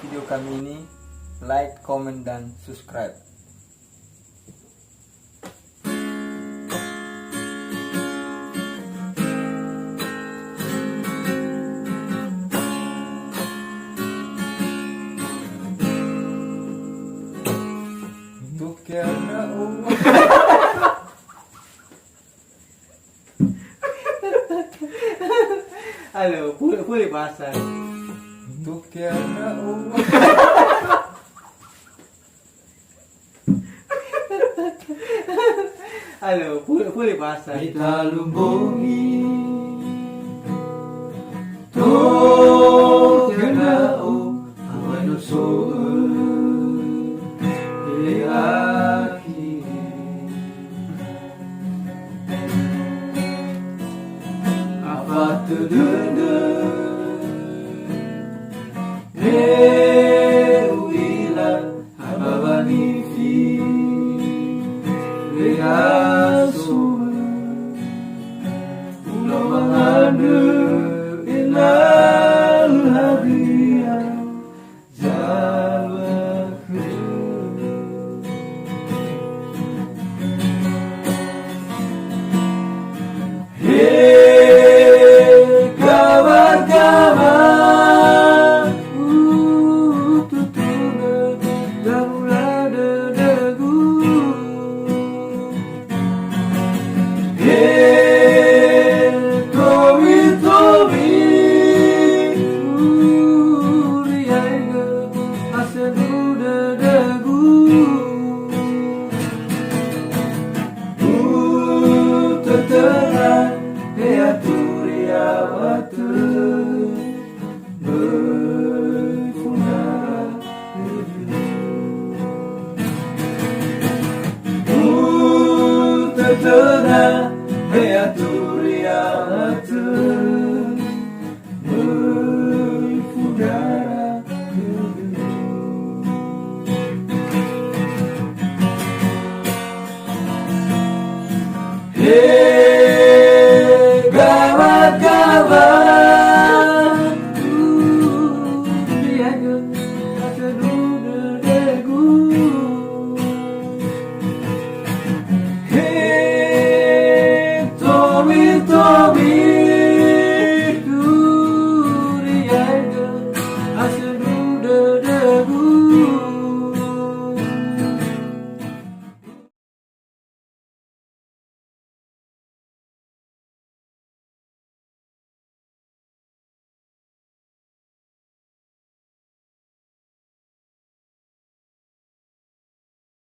video kami ini, like, comment, dan subscribe. Untuk tiada uang. Halo, pulih pasang. Untuk tiada uang. Halo, pulih pasang. Kita lumbungi Tuh tiada uang. Awan apa Wila hababani fi Riasu Ulo manganu Inal hadiya Zawakru Hey kawan-kawan Tenang, beaturia mata berfudara. Hey, kawan-kawan, biaga aseduda degu. Tobi duriaga aseduda degu.